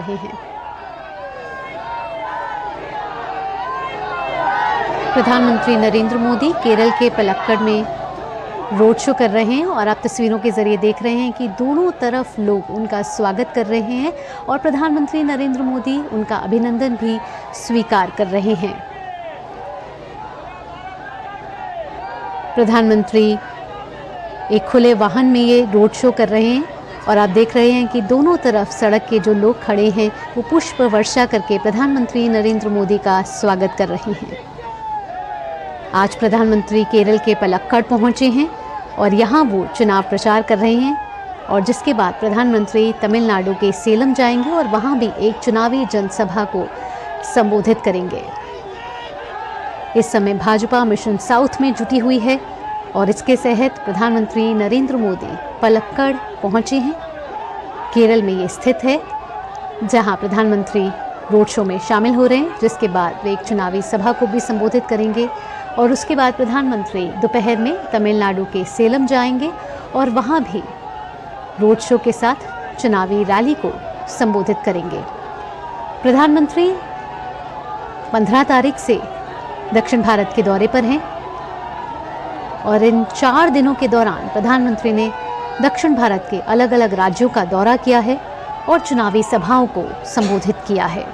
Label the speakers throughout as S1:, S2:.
S1: रहे हैं। प्रधानमंत्री नरेंद्र मोदी केरल के पलक्कड़ में रोड शो कर रहे हैं और आप तस्वीरों के जरिए देख रहे हैं कि दोनों तरफ लोग उनका स्वागत कर रहे हैं और प्रधानमंत्री नरेंद्र मोदी उनका अभिनंदन भी स्वीकार कर रहे हैं। प्रधानमंत्री एक खुले वाहन में ये रोड शो कर रहे हैं और आप देख रहे हैं कि दोनों तरफ सड़क के जो लोग खड़े हैं वो पुष्प वर्षा करके प्रधानमंत्री नरेंद्र मोदी का स्वागत कर रहे हैं। आज प्रधानमंत्री केरल के पलक्कड़ पहुंचे हैं और यहाँ वो चुनाव प्रचार कर रहे हैं और जिसके बाद प्रधानमंत्री तमिलनाडु के सेलम जाएंगे और वहाँ भी एक चुनावी जनसभा को संबोधित करेंगे। इस समय भाजपा मिशन साउथ में जुटी हुई है और इसके तहत प्रधानमंत्री नरेंद्र मोदी पलक्कड़ पहुंचे हैं। केरल में ये स्थित है जहां प्रधानमंत्री रोड शो में शामिल हो रहे हैं, जिसके बाद वे एक चुनावी सभा को भी संबोधित करेंगे और उसके बाद प्रधानमंत्री दोपहर में तमिलनाडु के सेलम जाएंगे और वहां भी रोड शो के साथ चुनावी रैली को संबोधित करेंगे। प्रधानमंत्री 15 तारीख से दक्षिण भारत के दौरे पर हैं और इन 4 दिनों के दौरान प्रधानमंत्री ने दक्षिण भारत के अलग अलग राज्यों का दौरा किया है और चुनावी सभाओं को संबोधित किया है।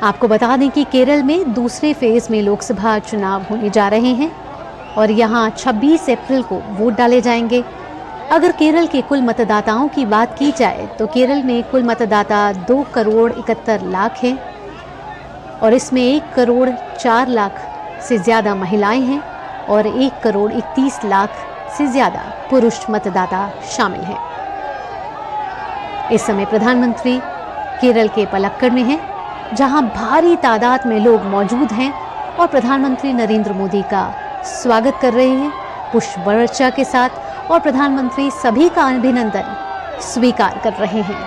S1: आपको बता दें कि केरल में दूसरे फेज में लोकसभा चुनाव होने जा रहे हैं और यहां 26 अप्रैल को वोट डाले जाएंगे। अगर केरल के कुल मतदाताओं की बात की जाए तो केरल में कुल मतदाता 2 करोड़ 71 लाख हैं और इसमें 1 करोड़ 4 लाख से ज़्यादा महिलाएं हैं और 1 करोड़ 31 लाख से ज़्यादा पुरुष मतदाता शामिल हैं। इस समय प्रधानमंत्री केरल के पलक्कड़ में हैं, जहां भारी तादाद में लोग मौजूद हैं और प्रधानमंत्री नरेंद्र मोदी का स्वागत कर रहे हैं पुष्प वर्षा के साथ और प्रधानमंत्री सभी का अभिनंदन स्वीकार कर रहे हैं।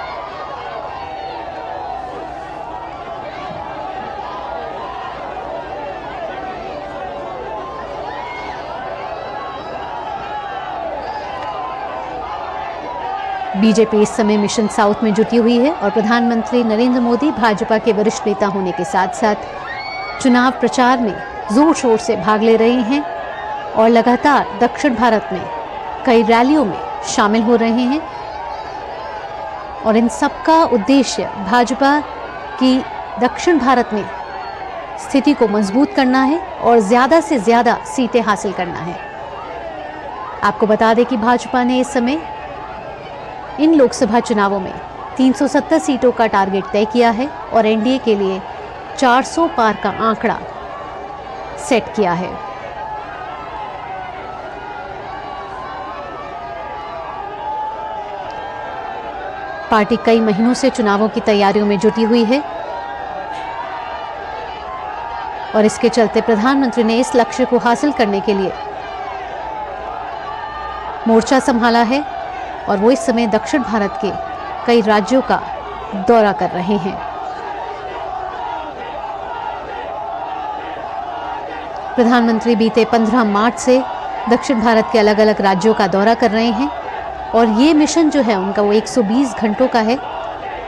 S1: बीजेपी इस समय मिशन साउथ में जुटी हुई है और प्रधानमंत्री नरेंद्र मोदी भाजपा के वरिष्ठ नेता होने के साथ साथ चुनाव प्रचार में जोर शोर से भाग ले रहे हैं और लगातार दक्षिण भारत में कई रैलियों में शामिल हो रहे हैं और इन सब का उद्देश्य भाजपा की दक्षिण भारत में स्थिति को मजबूत करना है और ज़्यादा से ज़्यादा सीटें हासिल करना है। आपको बता दें कि भाजपा ने इस समय इन लोकसभा चुनावों में 370 सीटों का टारगेट तय किया है और एनडीए के लिए 400 पार का आंकड़ा सेट किया है। पार्टी कई महीनों से चुनावों की तैयारियों में जुटी हुई है और इसके चलते प्रधानमंत्री ने इस लक्ष्य को हासिल करने के लिए मोर्चा संभाला है और वो इस समय दक्षिण भारत के कई राज्यों का दौरा कर रहे हैं। प्रधानमंत्री बीते 15 मार्च से दक्षिण भारत के अलग अलग राज्यों का दौरा कर रहे हैं और ये मिशन जो है उनका वो 120 घंटों का है।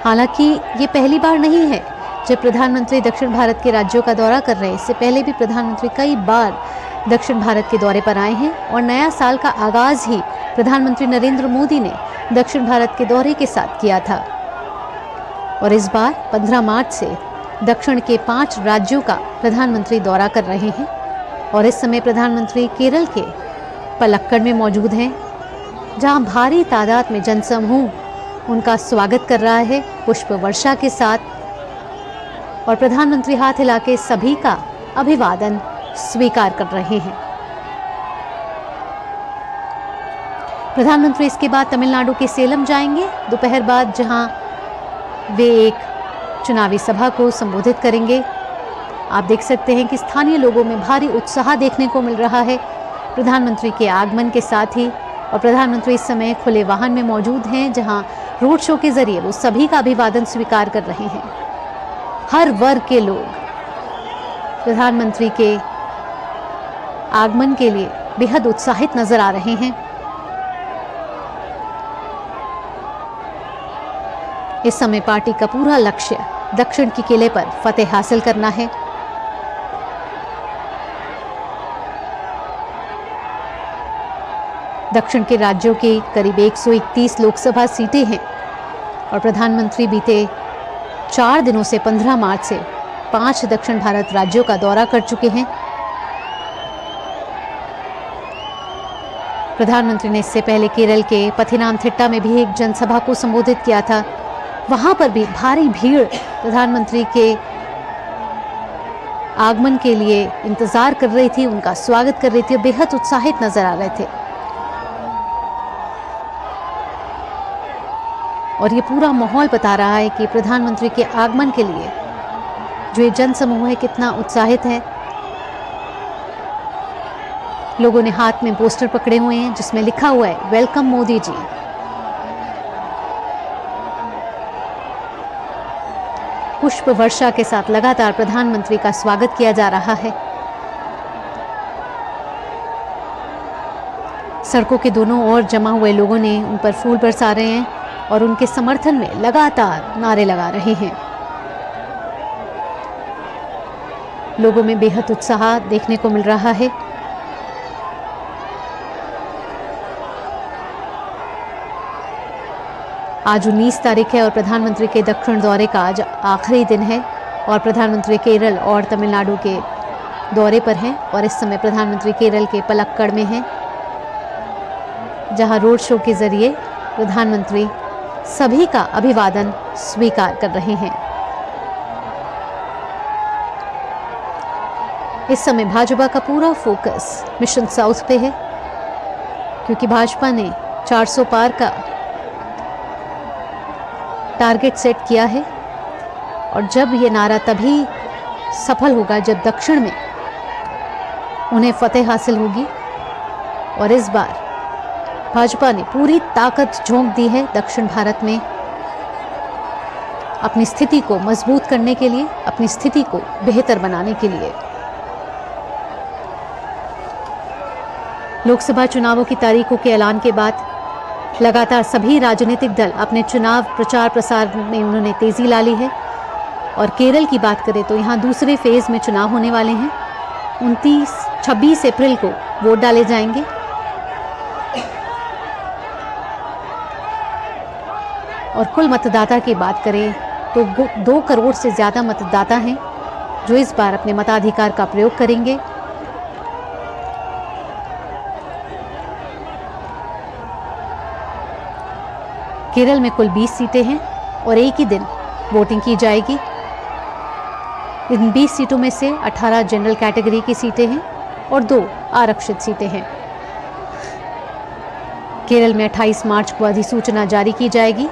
S1: हालांकि ये पहली बार नहीं है जब प्रधानमंत्री दक्षिण भारत के राज्यों का दौरा कर रहे हैं। इससे पहले भी प्रधानमंत्री कई बार दक्षिण भारत के दौरे पर आए हैं और नया साल का आगाज़ ही प्रधानमंत्री नरेंद्र मोदी ने दक्षिण भारत के दौरे के साथ किया था और इस बार 15 मार्च से दक्षिण के 5 राज्यों का प्रधानमंत्री दौरा कर रहे हैं और इस समय प्रधानमंत्री केरल के पलक्कड़ में मौजूद हैं, जहां भारी तादाद में जनसमूह उनका स्वागत कर रहा है पुष्प वर्षा के साथ और प्रधानमंत्री हाथ हिला के सभी का अभिवादन स्वीकार कर रहे हैं। प्रधानमंत्री इसके बाद तमिलनाडु के सेलम जाएंगे दोपहर बाद, जहां वे एक चुनावी सभा को संबोधित करेंगे। आप देख सकते हैं कि स्थानीय लोगों में भारी उत्साह देखने को मिल रहा है प्रधानमंत्री के आगमन के साथ ही और प्रधानमंत्री इस समय खुले वाहन में मौजूद हैं, जहां रोड शो के जरिए वो सभी का अभिवादन स्वीकार कर रहे हैं। हर वर्ग के लोग प्रधानमंत्री के आगमन के लिए बेहद उत्साहित नजर आ रहे हैं इस समय पार्टी का पूरा लक्ष्य दक्षिण के किले पर फतेह हासिल करना है। दक्षिण के राज्यों की करीब 131 लोकसभा सीटें हैं और प्रधानमंत्री बीते 4 दिनों से 15 मार्च से 5 दक्षिण भारत राज्यों का दौरा कर चुके हैं। प्रधानमंत्री ने इससे पहले केरल के पथिनामथिट्टा में भी एक जनसभा को संबोधित किया था। वहां पर भी भारी भीड़ प्रधानमंत्री के आगमन के लिए इंतजार कर रही थी, उनका स्वागत कर रही थी, बेहद उत्साहित नजर आ रहे थे। और ये पूरा माहौल बता रहा है कि प्रधानमंत्री के आगमन के लिए जो ये जनसमूह है कितना उत्साहित है। लोगों ने हाथ में पोस्टर पकड़े हुए हैं जिसमें लिखा हुआ है वेलकम मोदी जी। पुष्प वर्षा के साथ लगातार प्रधानमंत्री का स्वागत किया जा रहा है। सड़कों के दोनों ओर जमा हुए लोगों ने उन पर फूल बरसा रहे हैं और उनके समर्थन में लगातार नारे लगा रहे हैं। लोगों में बेहद उत्साह देखने को मिल रहा है। आज 19 तारीख है और प्रधानमंत्री के दक्षिण दौरे का आज आखिरी दिन है और प्रधानमंत्री केरल और तमिलनाडु के दौरे पर हैं और इस समय प्रधानमंत्री केरल के पलक्कड़ में हैं, जहां रोड शो के जरिए प्रधानमंत्री सभी का अभिवादन स्वीकार कर रहे हैं। इस समय भाजपा का पूरा फोकस मिशन साउथ पे है क्योंकि भाजपा ने 400 पार का टारगेट सेट किया है और जब ये नारा तभी सफल होगा जब दक्षिण में उन्हें फतेह हासिल होगी। और इस बार भाजपा ने पूरी ताकत झोंक दी है दक्षिण भारत में अपनी स्थिति को मजबूत करने के लिए, अपनी स्थिति को बेहतर बनाने के लिए। लोकसभा चुनावों की तारीखों के ऐलान के बाद लगातार सभी राजनीतिक दल अपने चुनाव प्रचार प्रसार में उन्होंने तेजी ला ली है। और केरल की बात करें तो यहाँ दूसरे फेज में चुनाव होने वाले हैं। 26 अप्रैल को वोट डाले जाएंगे। और कुल मतदाता की बात करें तो 2 करोड़ से ज़्यादा मतदाता हैं जो इस बार अपने मताधिकार का प्रयोग करेंगे। केरल में कुल 20 सीटें हैं और एक ही दिन वोटिंग की जाएगी। इन 20 सीटों में से 18 जनरल कैटेगरी की सीटें हैं और 2 आरक्षित सीटें हैं। केरल में 28 मार्च को अधिसूचना जारी की जाएगी।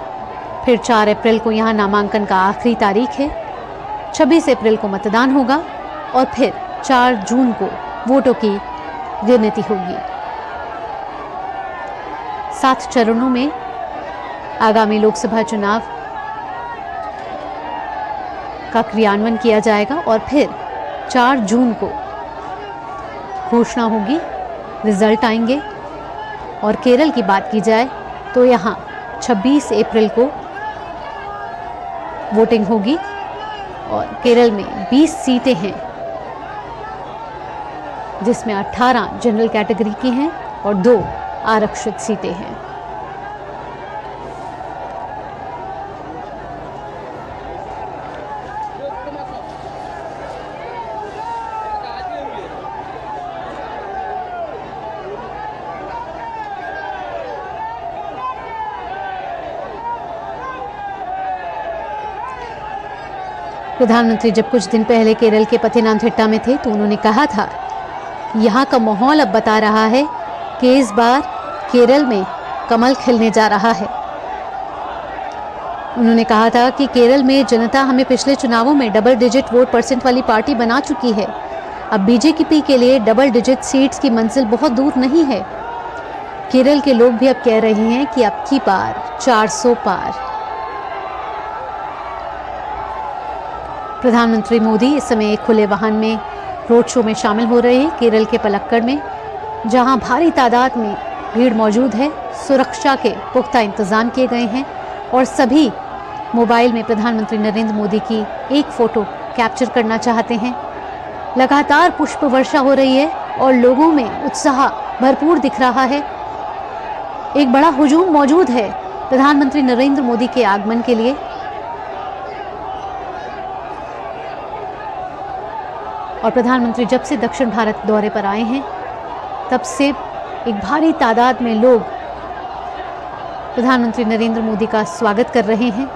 S1: फिर 4 अप्रैल को यहाँ नामांकन का आखिरी तारीख है। 26 अप्रैल को मतदान होगा और फिर 4 जून को वोटों की गिनती होगी। 7 चरणों में आगामी लोकसभा चुनाव का क्रियान्वयन किया जाएगा और फिर 4 जून को घोषणा होगी, रिजल्ट आएंगे। और केरल की बात की जाए तो यहाँ 26 अप्रैल को वोटिंग होगी और केरल में 20 सीटें हैं जिसमें 18 जनरल कैटेगरी की हैं और 2 आरक्षित सीटें हैं। प्रधानमंत्री जब कुछ दिन पहले केरल के पथिनामथिट्टा में थे तो उन्होंने कहा था यहाँ का माहौल अब बता रहा है कि इस बार केरल में कमल खिलने जा रहा है। उन्होंने कहा था कि केरल में जनता हमें पिछले चुनावों में डबल डिजिट वोट परसेंट वाली पार्टी बना चुकी है। अब बीजेपी के लिए डबल डिजिट सीट्स की मंजिल बहुत दूर नहीं है। केरल के लोग भी अब कह रहे हैं कि अब की बार 400 पार। प्रधानमंत्री मोदी इस समय एक खुले वाहन में रोड शो में शामिल हो रहे हैं केरल के पलक्कड़ में, जहां भारी तादाद में भीड़ मौजूद है। सुरक्षा के पुख्ता इंतजाम किए गए हैं और सभी मोबाइल में प्रधानमंत्री नरेंद्र मोदी की एक फोटो कैप्चर करना चाहते हैं। लगातार पुष्प वर्षा हो रही है और लोगों में उत्साह भरपूर दिख रहा है। एक बड़ा हुजूम मौजूद है प्रधानमंत्री नरेंद्र मोदी के आगमन के लिए। और प्रधानमंत्री जब से दक्षिण भारत दौरे पर आए हैं तब से एक भारी तादाद में लोग प्रधानमंत्री नरेंद्र मोदी का स्वागत कर रहे हैं।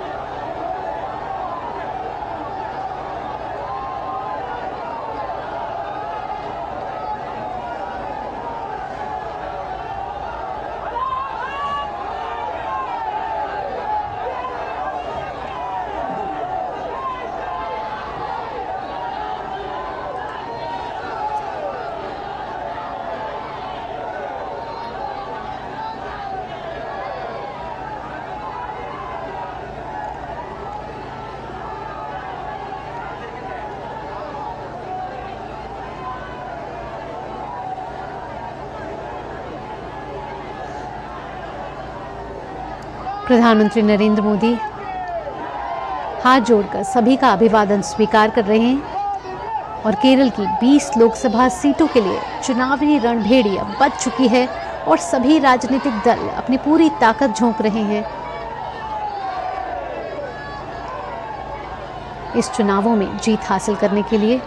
S1: प्रधानमंत्री नरेंद्र मोदी हाथ जोड़कर सभी का अभिवादन स्वीकार कर रहे हैं और केरल की 20 लोकसभा सीटों के लिए चुनावी रणभेड़ी अब बज चुकी है और सभी राजनीतिक दल अपनी पूरी ताकत झोंक रहे हैं इस चुनावों में जीत हासिल करने के लिए।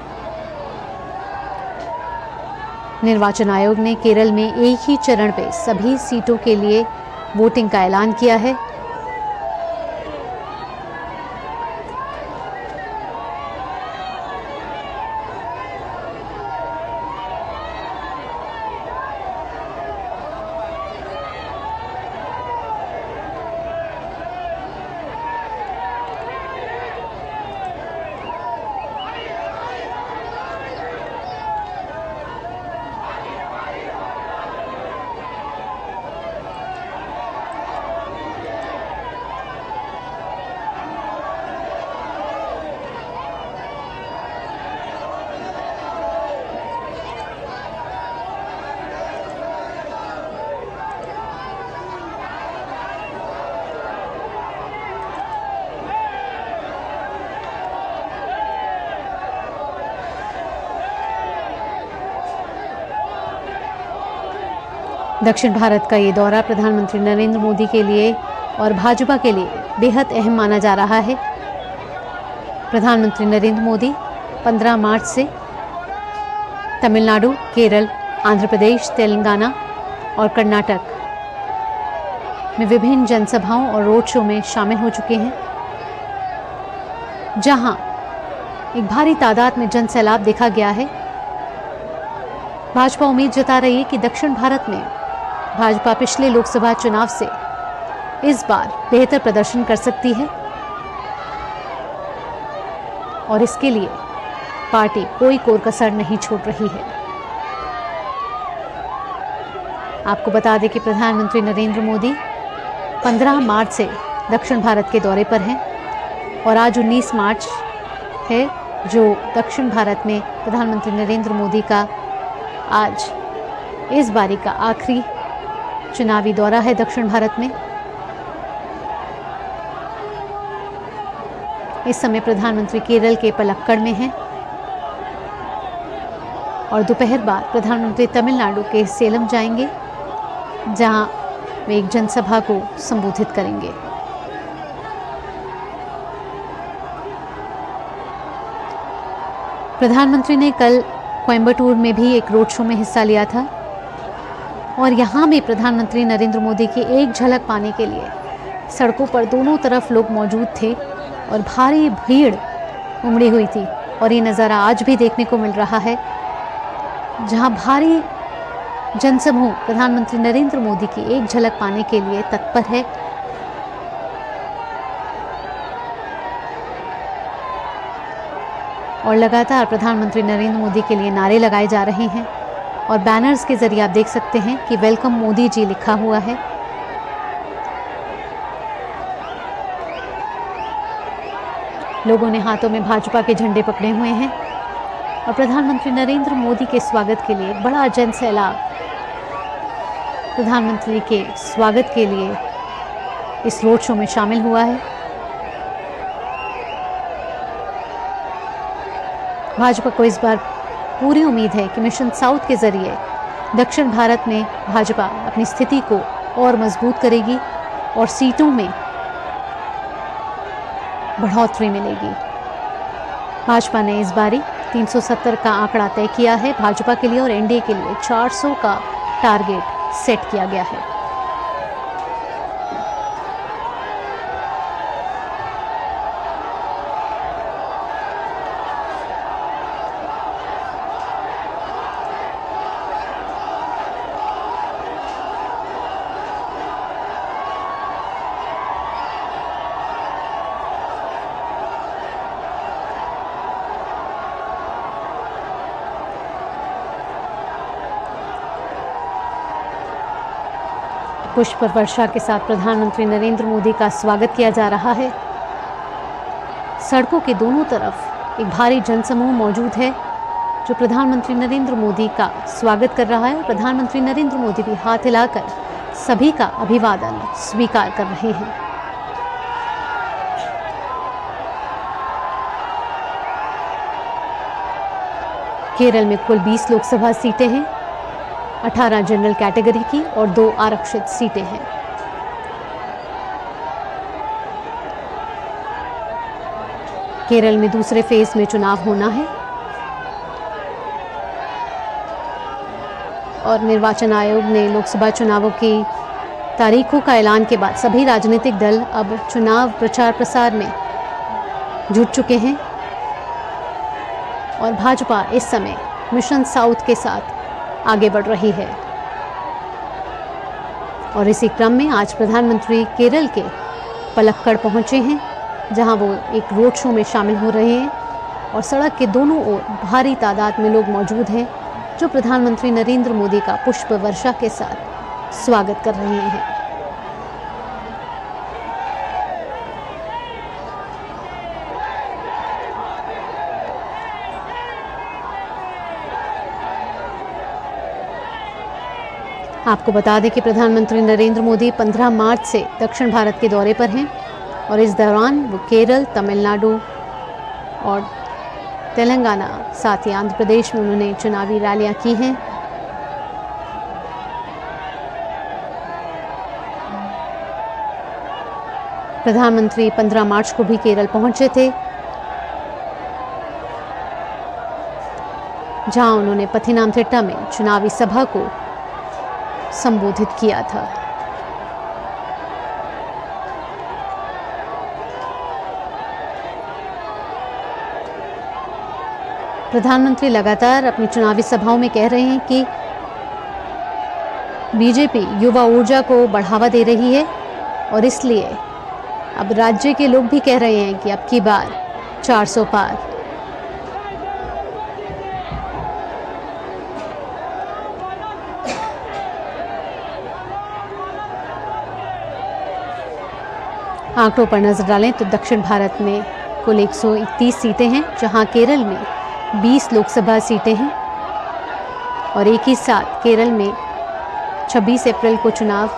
S1: निर्वाचन आयोग ने केरल में एक ही चरण पे सभी सीटों के लिए वोटिंग का ऐलान किया है। दक्षिण भारत का ये दौरा प्रधानमंत्री नरेंद्र मोदी के लिए और भाजपा के लिए बेहद अहम माना जा रहा है। प्रधानमंत्री नरेंद्र मोदी 15 मार्च से तमिलनाडु, केरल, आंध्र प्रदेश, तेलंगाना और कर्नाटक में विभिन्न जनसभाओं और रोड शो में शामिल हो चुके हैं, जहां एक भारी तादाद में जनसैलाब देखा गया है। भाजपा उम्मीद जता रही है कि दक्षिण भारत में भाजपा पिछले लोकसभा चुनाव से इस बार बेहतर प्रदर्शन कर सकती है और इसके लिए पार्टी कोई कोर कसर नहीं छोड़ रही है। आपको बता दें कि प्रधानमंत्री नरेंद्र मोदी 15 मार्च से दक्षिण भारत के दौरे पर हैं और आज 19 मार्च है, जो दक्षिण भारत में प्रधानमंत्री नरेंद्र मोदी का आज इस बारी का आखिरी चुनावी दौरा है दक्षिण भारत में। इस समय प्रधानमंत्री केरल के पलक्कड़ में हैं और दोपहर बाद प्रधानमंत्री तमिलनाडु के सेलम जाएंगे, जहां वे एक जनसभा को संबोधित करेंगे। प्रधानमंत्री ने कल कोयम्बटूर में भी एक रोड शो में हिस्सा लिया था और यहाँ भी प्रधानमंत्री नरेंद्र मोदी की एक झलक पाने के लिए सड़कों पर दोनों तरफ लोग मौजूद थे और भारी भीड़ उमड़ी हुई थी। और ये नज़ारा आज भी देखने को मिल रहा है, जहाँ भारी जनसमूह प्रधानमंत्री नरेंद्र मोदी की एक झलक पाने के लिए तत्पर है। और लगातार प्रधानमंत्री नरेंद्र मोदी के लिए नारे लगाए जा रहे हैं और बैनर्स के जरिए आप देख सकते हैं कि वेलकम मोदी जी लिखा हुआ है। लोगों ने हाथों में भाजपा के झंडे पकड़े हुए हैं और प्रधानमंत्री नरेंद्र मोदी के स्वागत के लिए बड़ा जन सैलाब प्रधानमंत्री के स्वागत के लिए इस रोड शो में शामिल हुआ है। भाजपा को इस बार पूरी उम्मीद है कि मिशन साउथ के जरिए दक्षिण भारत में भाजपा अपनी स्थिति को और मजबूत करेगी और सीटों में बढ़ोतरी मिलेगी। भाजपा ने इस बारी 370 का आंकड़ा तय किया है भाजपा के लिए और एनडीए के लिए 400 का टारगेट सेट किया गया है। पुष्प वर्षा के साथ प्रधानमंत्री नरेंद्र मोदी का स्वागत किया जा रहा है। सड़कों के दोनों तरफ एक भारी जनसमूह मौजूद है जो प्रधानमंत्री नरेंद्र मोदी का स्वागत कर रहा है। प्रधानमंत्री नरेंद्र मोदी भी हाथ हिलाकर सभी का अभिवादन स्वीकार कर रहे हैं। केरल में कुल 20 लोकसभा सीटें हैं, 18 जनरल कैटेगरी की और 2 आरक्षित सीटें हैं। केरल में दूसरे फेज में चुनाव होना है और निर्वाचन आयोग ने लोकसभा चुनावों की तारीखों का ऐलान के बाद सभी राजनीतिक दल अब चुनाव प्रचार प्रसार में जुट चुके हैं और भाजपा इस समय मिशन साउथ के साथ आगे बढ़ रही है। और इसी क्रम में आज प्रधानमंत्री केरल के पलक्कड़ पहुंचे हैं जहां वो एक रोड शो में शामिल हो रहे हैं और सड़क के दोनों ओर भारी तादाद में लोग मौजूद हैं जो प्रधानमंत्री नरेंद्र मोदी का पुष्प वर्षा के साथ स्वागत कर रहे हैं। आपको बता दें कि प्रधानमंत्री नरेंद्र मोदी 15 मार्च से दक्षिण भारत के दौरे पर हैं और इस दौरान वो केरल, तमिलनाडु और तेलंगाना साथ ही आंध्र प्रदेश में उन्होंने चुनावी रैलियां की हैं। प्रधानमंत्री 15 मार्च को भी केरल पहुंचे थे जहां उन्होंने पथिनामथिट्टा में चुनावी सभा को संबोधित किया था। प्रधानमंत्री लगातार अपनी चुनावी सभाओं में कह रहे हैं कि बीजेपी युवा ऊर्जा को बढ़ावा दे रही है और इसलिए अब राज्य के लोग भी कह रहे हैं कि अब की बार 400 पार। आंकड़ों पर नजर डालें तो दक्षिण भारत में कुल 131 सीटें हैं जहां केरल में 20 लोकसभा सीटें हैं और एक ही साथ केरल में 26 अप्रैल को चुनाव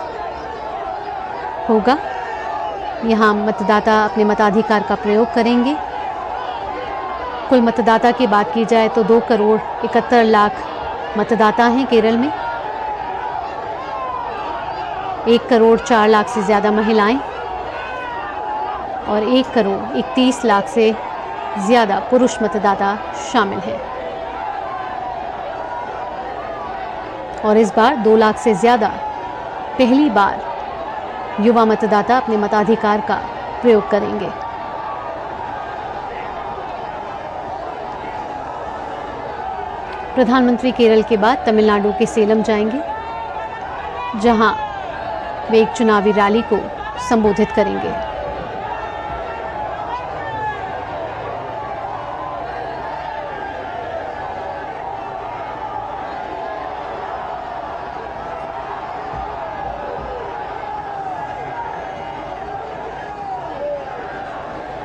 S1: होगा। यहां मतदाता अपने मताधिकार का प्रयोग करेंगे। कुल मतदाता की बात की जाए तो 2 करोड़ 71 लाख मतदाता हैं केरल में। 1 करोड़ 4 लाख से ज़्यादा महिलाएं और 1 करोड़ 31 लाख से ज़्यादा पुरुष मतदाता शामिल हैं। और इस बार 2 लाख से ज़्यादा पहली बार युवा मतदाता अपने मताधिकार का प्रयोग करेंगे। प्रधानमंत्री केरल के बाद तमिलनाडु के सेलम जाएंगे जहां वे एक चुनावी रैली को संबोधित करेंगे।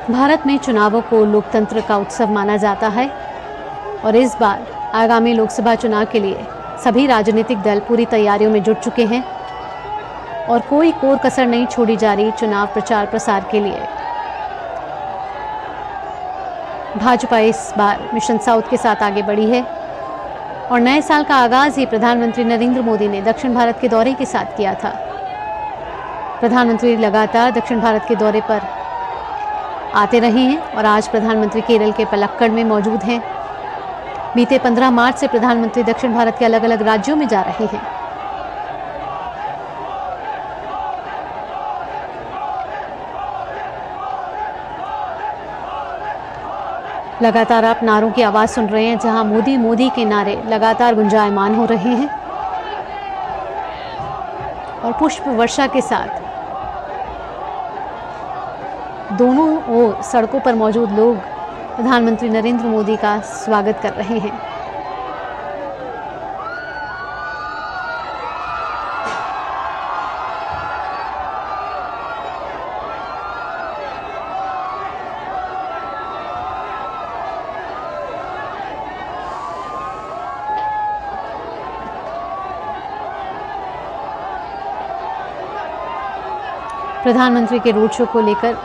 S1: भारत में चुनावों को लोकतंत्र का उत्सव माना जाता है और इस बार आगामी लोकसभा चुनाव के लिए सभी राजनीतिक दल पूरी तैयारियों में जुट चुके हैं और कोई कोर कसर नहीं छोड़ी जा रही चुनाव प्रचार प्रसार के लिए। भाजपा इस बार मिशन साउथ के साथ आगे बढ़ी है और नए साल का आगाज ही प्रधानमंत्री नरेंद्र मोदी ने दक्षिण भारत के दौरे के साथ किया था। प्रधानमंत्री लगातार दक्षिण भारत के दौरे पर आते रहे हैं और आज प्रधानमंत्री केरल के पलक्कड़ में मौजूद हैं। बीते 15 मार्च से प्रधानमंत्री दक्षिण भारत के अलग अलग राज्यों में जा रहे हैं। लगातार आप नारों की आवाज सुन रहे हैं, जहां मोदी मोदी के नारे लगातार गुंजायमान हो रहे हैं और पुष्प वर्षा के साथ दोनों ओर सड़कों पर मौजूद लोग प्रधानमंत्री नरेंद्र मोदी का स्वागत कर रहे हैं। प्रधानमंत्री के रोड शो को लेकर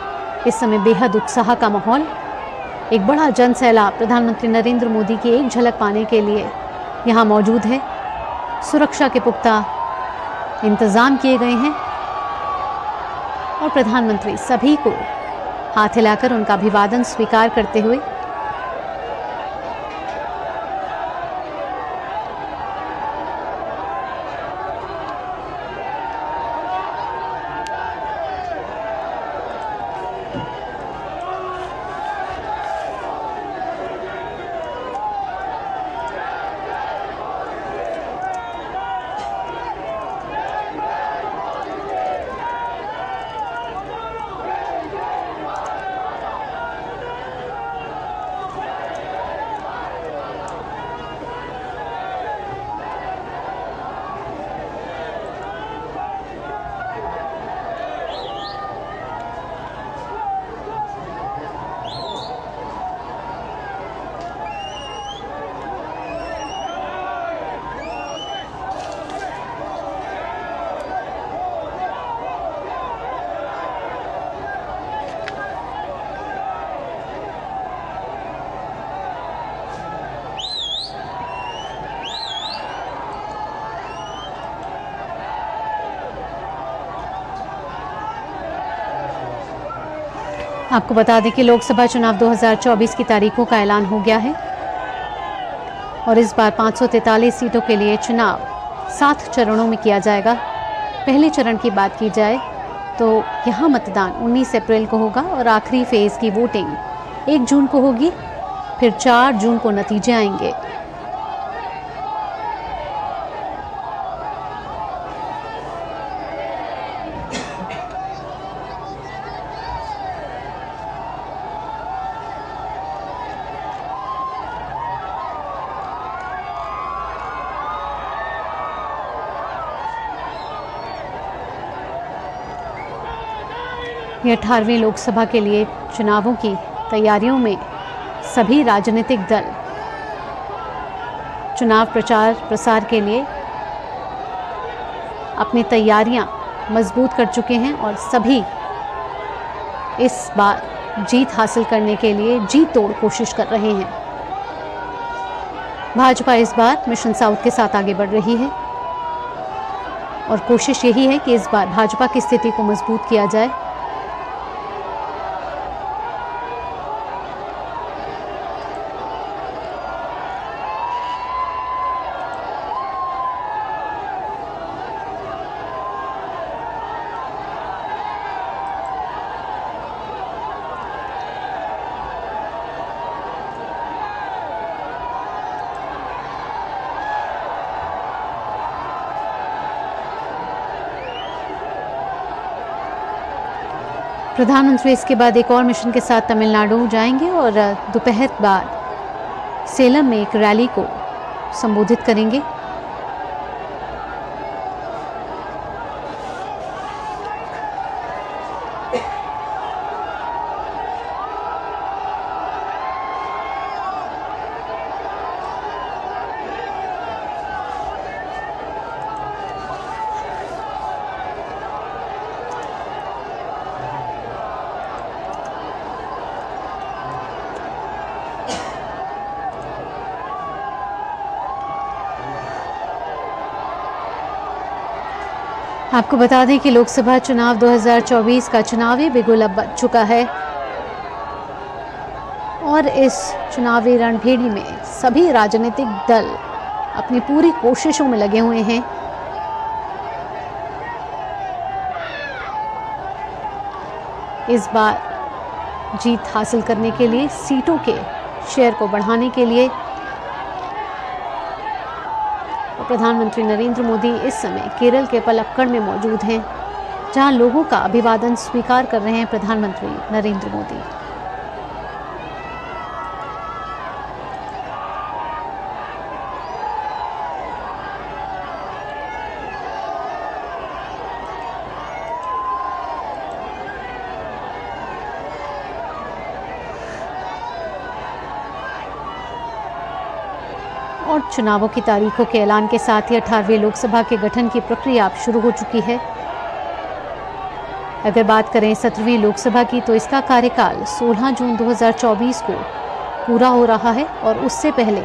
S1: इस समय बेहद उत्साह का माहौल। एक बड़ा जन सैलाब प्रधानमंत्री नरेंद्र मोदी की एक झलक पाने के लिए यहाँ मौजूद है। सुरक्षा के पुख्ता इंतजाम किए गए हैं और प्रधानमंत्री सभी को हाथ हिलाकर उनका अभिवादन स्वीकार करते हुए आपको बता दें कि लोकसभा चुनाव 2024 की तारीखों का ऐलान हो गया है और इस बार 543 सीटों के लिए चुनाव 7 चरणों में किया जाएगा। पहले चरण की बात की जाए तो यहाँ मतदान 19 अप्रैल को होगा और आखिरी फेज की वोटिंग 1 जून को होगी। फिर 4 जून को नतीजे आएंगे। ये 18वें लोकसभा के लिए चुनावों की तैयारियों में सभी राजनीतिक दल चुनाव प्रचार प्रसार के लिए अपनी तैयारियां मजबूत कर चुके हैं और सभी इस बार जीत हासिल करने के लिए जी तोड़ कोशिश कर रहे हैं। भाजपा इस बार मिशन साउथ के साथ आगे बढ़ रही है और कोशिश यही है कि इस बार भाजपा की स्थिति को मजबूत किया जाए। प्रधानमंत्री इसके बाद एक और मिशन के साथ तमिलनाडु जाएंगे और दोपहर बाद सेलम में एक रैली को संबोधित करेंगे। आपको बता दें कि लोकसभा चुनाव 2024 का चुनावी बिगुल अब बज चुका है और इस चुनावी रणभेड़ी में सभी राजनीतिक दल अपनी पूरी कोशिशों में लगे हुए हैं। इस बार जीत हासिल करने के लिए, सीटों के शेयर को बढ़ाने के लिए, और प्रधानमंत्री नरेंद्र मोदी इस समय केरल के पलक्कड़ में मौजूद हैं, जहां लोगों का अभिवादन स्वीकार कर रहे हैं प्रधानमंत्री नरेंद्र मोदी। और चुनावों की तारीखों के ऐलान के साथ ही 18वीं लोकसभा के गठन की प्रक्रिया अब शुरू हो चुकी है। अगर बात करें 17वीं लोकसभा की, तो इसका कार्यकाल 16 जून 2024 को पूरा हो रहा है और उससे पहले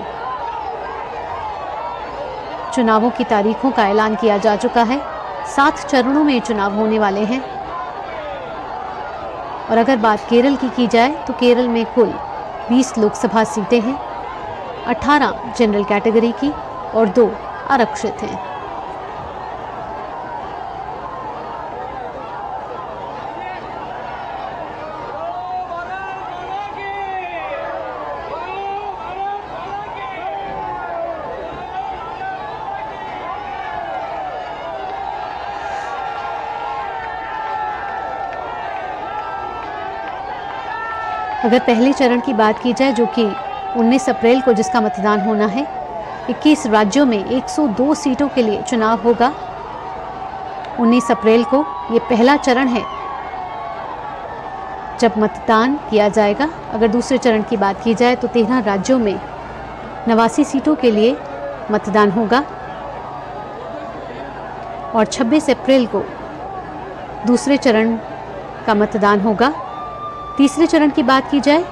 S1: चुनावों की तारीखों का ऐलान किया जा चुका है। 7 चरणों में चुनाव होने वाले हैं। और अगर बात केरल की जाए, तो केरल में कुल 20 लोकसभा सीटें हैं, 18 जनरल कैटेगरी की और 2 आरक्षित हैं। अगर पहले चरण की बात की जाए, जो कि 19 अप्रैल को जिसका मतदान होना है, 21 राज्यों में 102 सीटों के लिए चुनाव होगा। 19 अप्रैल को ये पहला चरण है जब मतदान किया जाएगा। अगर दूसरे चरण की बात की जाए, तो 13 राज्यों में 89 सीटों के लिए मतदान होगा और 26 अप्रैल को दूसरे चरण का मतदान होगा। तीसरे चरण की बात की जाए,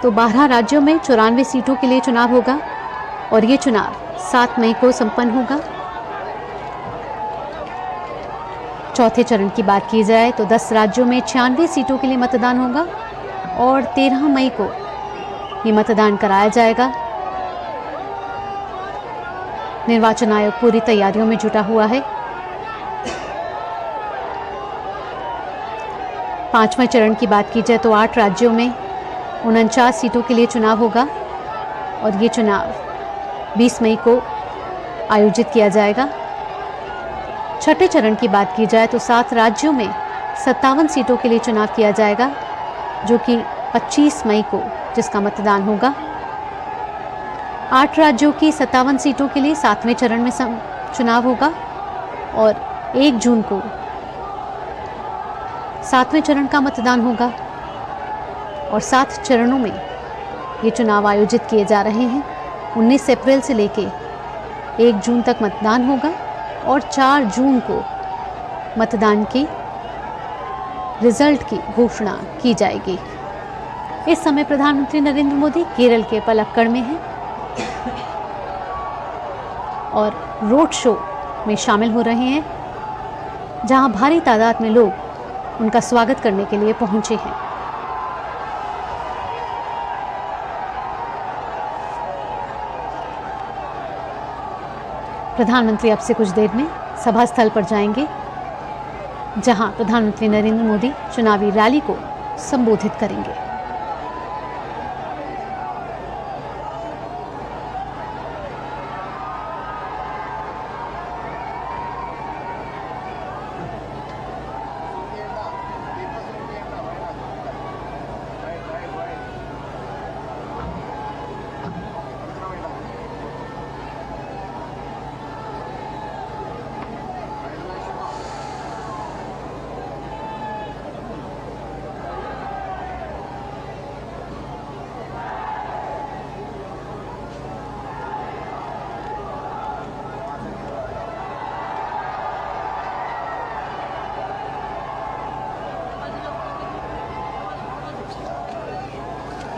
S1: तो 12 राज्यों में 94 सीटों के लिए चुनाव होगा और ये चुनाव 7 मई को संपन्न होगा। चौथे चरण की बात की जाए, तो 10 राज्यों में 96 सीटों के लिए मतदान होगा और 13 मई को ये मतदान कराया जाएगा। निर्वाचन आयोग पूरी तैयारियों में जुटा हुआ है। 5वें चरण की बात की जाए, तो 8 राज्यों में 49 सीटों के लिए चुनाव होगा और ये चुनाव 20 मई को आयोजित किया जाएगा। छठे चरण की बात की जाए, तो 7 राज्यों में 57 सीटों के लिए चुनाव किया जाएगा, जो कि 25 मई को जिसका मतदान होगा। 8 राज्यों की 57 सीटों के लिए 7वें चरण में चुनाव होगा और 1 जून को 7वें चरण का मतदान होगा और 7 चरणों में ये चुनाव आयोजित किए जा रहे हैं। 19 अप्रैल से लेके 1 जून तक मतदान होगा और 4 जून को मतदान के रिजल्ट की घोषणा की जाएगी। इस समय प्रधानमंत्री नरेंद्र मोदी केरल के पलक्कड़ में हैं और रोड शो में शामिल हो रहे हैं, जहां भारी तादाद में लोग उनका स्वागत करने के लिए पहुंचे हैं। प्रधानमंत्री अब से कुछ देर में सभा स्थल पर जाएंगे, जहां प्रधानमंत्री नरेंद्र मोदी चुनावी रैली को संबोधित करेंगे।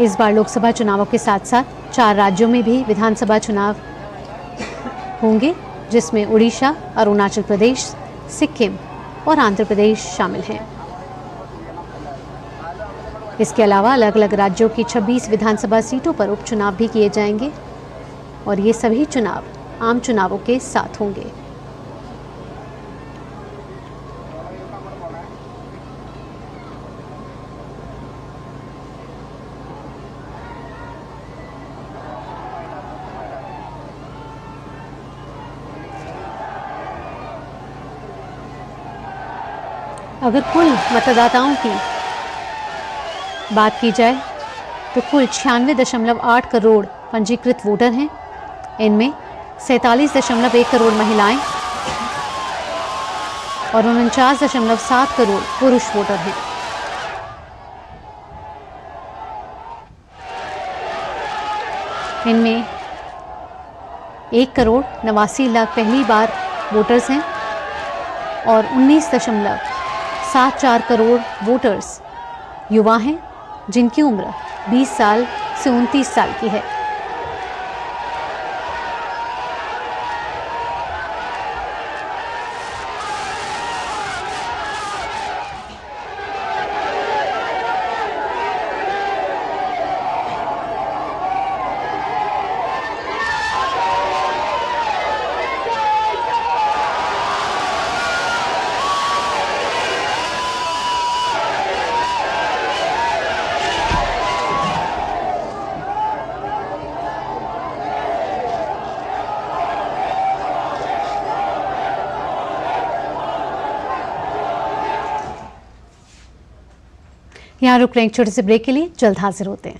S1: इस बार लोकसभा चुनावों के साथ साथ 4 राज्यों में भी विधानसभा चुनाव होंगे, जिसमें उड़ीसा, अरुणाचल प्रदेश, सिक्किम और आंध्र प्रदेश शामिल हैं। इसके अलावा अलग अलग राज्यों की 26 विधानसभा सीटों पर उपचुनाव भी किए जाएंगे और ये सभी चुनाव आम चुनावों के साथ होंगे। अगर कुल मतदाताओं की बात की जाए तो कुल 96.8 करोड़ पंजीकृत वोटर हैं। इनमें 47.1 करोड़ महिलाएं और 49.7 करोड़ पुरुष वोटर हैं। इनमें 1 करोड़ 89 लाख पहली बार वोटर्स हैं और 19.74 करोड़ वोटर्स युवा हैं जिनकी उम्र 20 साल से 29 साल की है। यहाँ रुक रहे हैं एक छोटे से ब्रेक के लिए, जल्द हाजिर होते हैं।